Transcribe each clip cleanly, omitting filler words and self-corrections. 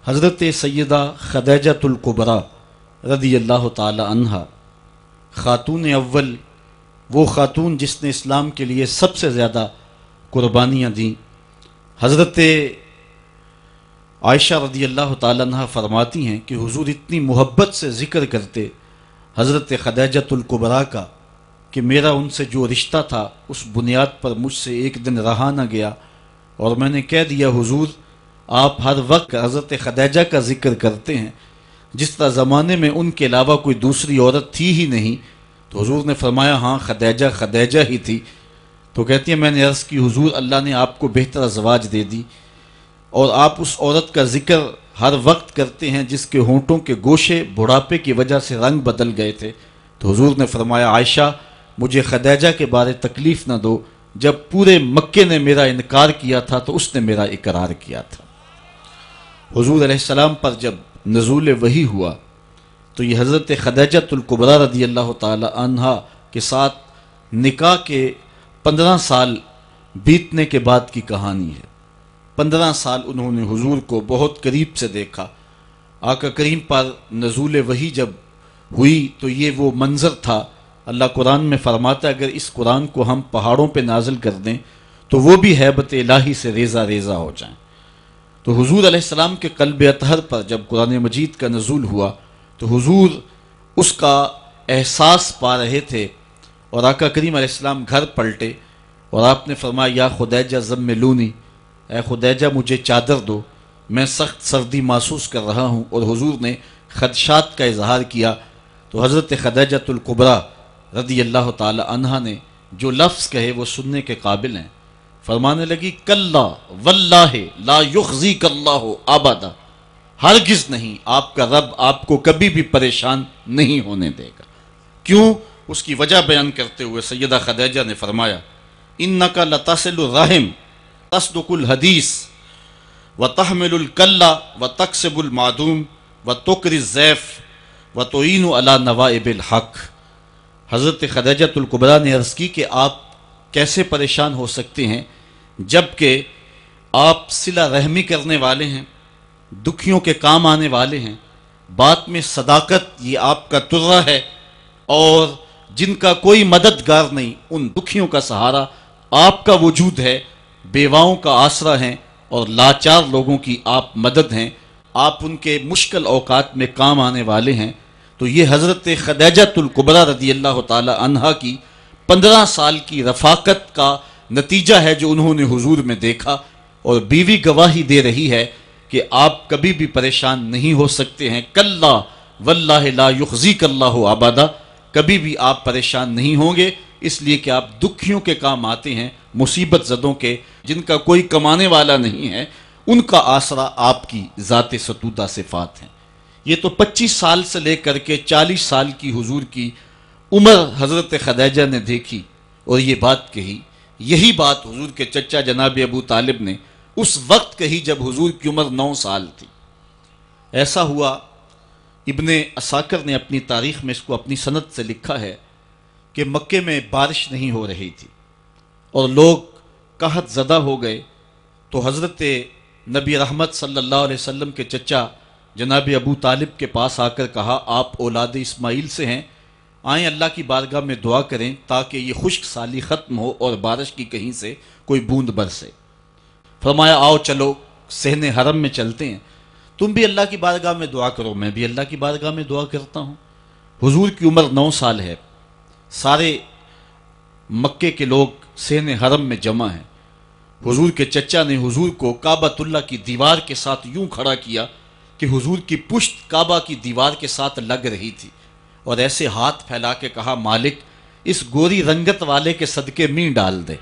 حضرت سیدہ خدیجۃ الکبریٰ رضی اللہ تعالی عنہا خاتون اول، وہ خاتون جس نے اسلام کے لیے سب سے زیادہ قربانیاں دیں۔ حضرت عائشہ رضی اللہ تعالی عنہا فرماتی ہیں کہ حضور اتنی محبت سے ذکر کرتے حضرت خدیجۃ الکبریٰ کا کہ میرا ان سے جو رشتہ تھا اس بنیاد پر مجھ سے ایک دن رہا نہ گیا، اور میں نے کہہ دیا حضور آپ ہر وقت حضرت خدیجہ کا ذکر کرتے ہیں، جس طرح زمانے میں ان کے علاوہ کوئی دوسری عورت تھی ہی نہیں۔ تو حضور نے فرمایا ہاں خدیجہ ہی تھی۔ تو کہتی ہیں میں نے عرض کی حضور اللہ نے آپ کو بہتر ازواج دے دی، اور آپ اس عورت کا ذکر ہر وقت کرتے ہیں جس کے ہونٹوں کے گوشے بڑھاپے کی وجہ سے رنگ بدل گئے تھے۔ تو حضور نے فرمایا عائشہ مجھے خدیجہ کے بارے تکلیف نہ دو، جب پورے مکے نے میرا انکار کیا تھا تو اس نے میرا اقرار کیا تھا۔ حضور علیہ السلام پر جب نزول وحی ہوا تو یہ حضرت خدیجۃ الکبریٰ رضی اللہ تعالی عنہا کے ساتھ نکاح کے 15 سال بیتنے کے بعد کی کہانی ہے۔ 15 سال انہوں نے حضور کو بہت قریب سے دیکھا۔ آقا کریم پر نزول وحی جب ہوئی تو یہ وہ منظر تھا۔ اللہ قرآن میں فرماتا ہے اگر اس قرآن کو ہم پہاڑوں پہ نازل کر دیں تو وہ بھی ہیبت الہی سے ریزہ ریزہ ہو جائیں۔ تو حضور علیہ السلام کے قلب اطہر پر جب قرآن مجید کا نزول ہوا تو حضور اس کا احساس پا رہے تھے، اور آقا کریم علیہ السلام گھر پلٹے اور آپ نے فرمایا یا خدیجہ زملونی، اے خدیجہ مجھے چادر دو، میں سخت سردی محسوس کر رہا ہوں۔ اور حضور نے خدشات کا اظہار کیا تو حضرت خدیجۃ الکبریٰ رضی اللہ تعالی عنہا نے جو لفظ کہے وہ سننے کے قابل ہیں۔ فرمانے لگی کلا واللہ لا یخزیک اللہ ابدا، ہرگز نہیں آپ کا رب آپ کو کبھی بھی پریشان نہیں ہونے دے گا۔ کیوں؟ اس کی وجہ بیان کرتے ہوئے سیدہ خدیجہ نے فرمایا انک لتصل الرحم تصدق الحدیث وتحمل الکلا وتکسب المعدوم وتقری الضیف وتعین علی نوائب الحق۔ حضرت خدیجۃ الکبریٰ نے عرض کی کہ آپ کیسے پریشان ہو سکتے ہیں جبکہ آپ صلہ رحمی کرنے والے ہیں، دکھیوں کے کام آنے والے ہیں، بات میں صداقت یہ آپ کا ترہ ہے، اور جن کا کوئی مددگار نہیں ان دکھیوں کا سہارا آپ کا وجود ہے، بیواؤں کا آسرا ہیں اور لاچار لوگوں کی آپ مدد ہیں، آپ ان کے مشکل اوقات میں کام آنے والے ہیں۔ تو یہ حضرت خدیجۃ الکبریٰ رضی اللہ تعالی عنہا کی 15 سال کی رفاقت کا نتیجہ ہے جو انہوں نے حضور میں دیکھا، اور بیوی گواہی دے رہی ہے کہ آپ کبھی بھی پریشان نہیں ہو سکتے ہیں۔ کلا واللہ لا یخزیک اللہ ابدا، کبھی بھی آپ پریشان نہیں ہوں گے، اس لیے کہ آپ دکھیوں کے کام آتے ہیں، مصیبت زدوں کے، جن کا کوئی کمانے والا نہیں ہے، ان کا آسرا آپ کی ذات ستودہ صفات ہیں۔ یہ تو 25 سال سے لے کر کے 40 سال کی حضور کی عمر حضرت خدیجہ نے دیکھی اور یہ بات کہی۔ یہی بات حضور کے چچا جناب ابو طالب نے اس وقت کہی جب حضور کی عمر 9 سال تھی۔ ایسا ہوا، ابن عساکر نے اپنی تاریخ میں اس کو اپنی سند سے لکھا ہے کہ مکے میں بارش نہیں ہو رہی تھی اور لوگ قحط زدہ ہو گئے، تو حضرت نبی رحمت صلی اللہ علیہ وسلم کے چچا جناب ابو طالب کے پاس آ کر کہا آپ اولاد اسماعیل سے ہیں، آئیں اللہ کی بارگاہ میں دعا کریں تاکہ یہ خشک سالی ختم ہو اور بارش کی کہیں سے کوئی بوند برسے۔ فرمایا آؤ چلو صحن حرم میں چلتے ہیں، تم بھی اللہ کی بارگاہ میں دعا کرو، میں بھی اللہ کی بارگاہ میں دعا کرتا ہوں۔ حضور کی عمر 9 سال ہے، سارے مکے کے لوگ صحن حرم میں جمع ہیں۔ حضور کے چچا نے حضور کو کعبۃ اللہ کی دیوار کے ساتھ یوں کھڑا کیا کہ حضور کی پشت کعبہ کی دیوار کے ساتھ لگ رہی تھی، اور ایسے ہاتھ پھیلا کے کہا مالک اس گوری رنگت والے کے صدقے میں ڈال دے۔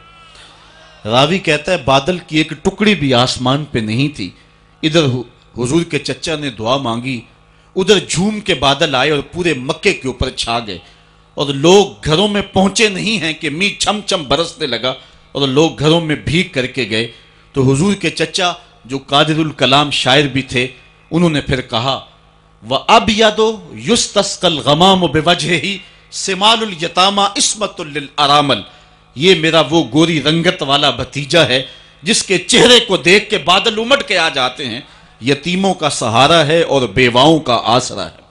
راوی کہتا ہے بادل کی ایک ٹکڑی بھی آسمان پہ نہیں تھی، ادھر حضور کے چچا نے دعا مانگی، ادھر جھوم کے بادل آئے اور پورے مکے کے اوپر چھا گئے، اور لوگ گھروں میں پہنچے نہیں ہیں کہ می چھم چھم برسنے لگا اور لوگ گھروں میں بھیگ کر کے گئے۔ تو حضور کے چچا جو قادر الکلام شاعر بھی تھے انہوں نے پھر کہا وَأَبْيَضُ يُسْتَسْقَى الْغَمَامُ بِوَجْهِهِ سِمَالُ الْيَتَامَى عِصْمَةٌ لِلْأَرَامِلِ، یہ میرا وہ گوری رنگت والا بھتیجا ہے جس کے چہرے کو دیکھ کے بادل امٹ کے آ جاتے ہیں، یتیموں کا سہارا ہے اور بیواؤں کا آسرا ہے۔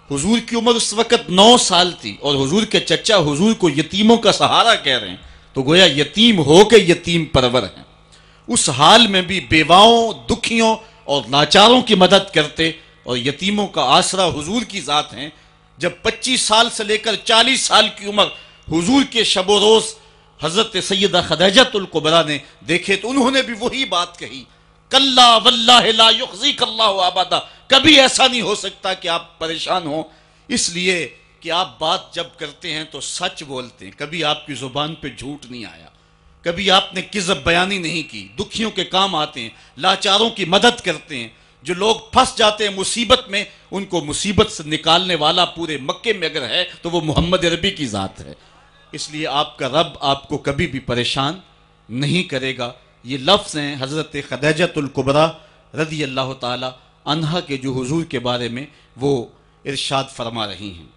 حضور کی عمر اس وقت 9 سال تھی اور حضور کے چچا حضور کو یتیموں کا سہارا کہہ رہے ہیں، تو گویا یتیم ہو کے یتیم پرور ہیں۔ اس حال میں بھی بیواؤں، دکھیوں اور لاچاروں کی مدد کرتے اور یتیموں کا آسرا حضور کی ذات ہیں۔ جب 25 سال سے لے کر 40 سال کی عمر حضور کے شب و روز حضرت سیدہ خدیجۃ الکبریٰ نے دیکھے تو انہوں نے بھی وہی بات کہی، کلا واللہ لا یخزیک اللہ ابدا، کبھی ایسا نہیں ہو سکتا کہ آپ پریشان ہوں، اس لیے کہ آپ بات جب کرتے ہیں تو سچ بولتے ہیں، کبھی آپ کی زبان پہ جھوٹ نہیں آیا، کبھی آپ نے کذب بیانی نہیں کی، دکھیوں کے کام آتے ہیں، لاچاروں کی مدد کرتے ہیں، جو لوگ پھنس جاتے ہیں مصیبت میں ان کو مصیبت سے نکالنے والا پورے مکے میں اگر ہے تو وہ محمد عربی کی ذات ہے۔ اس لیے آپ کا رب آپ کو کبھی بھی پریشان نہیں کرے گا۔ یہ لفظ ہیں حضرت خدیجۃ الکبریٰ رضی اللہ تعالی عنہا کے جو حضور کے بارے میں وہ ارشاد فرما رہی ہیں۔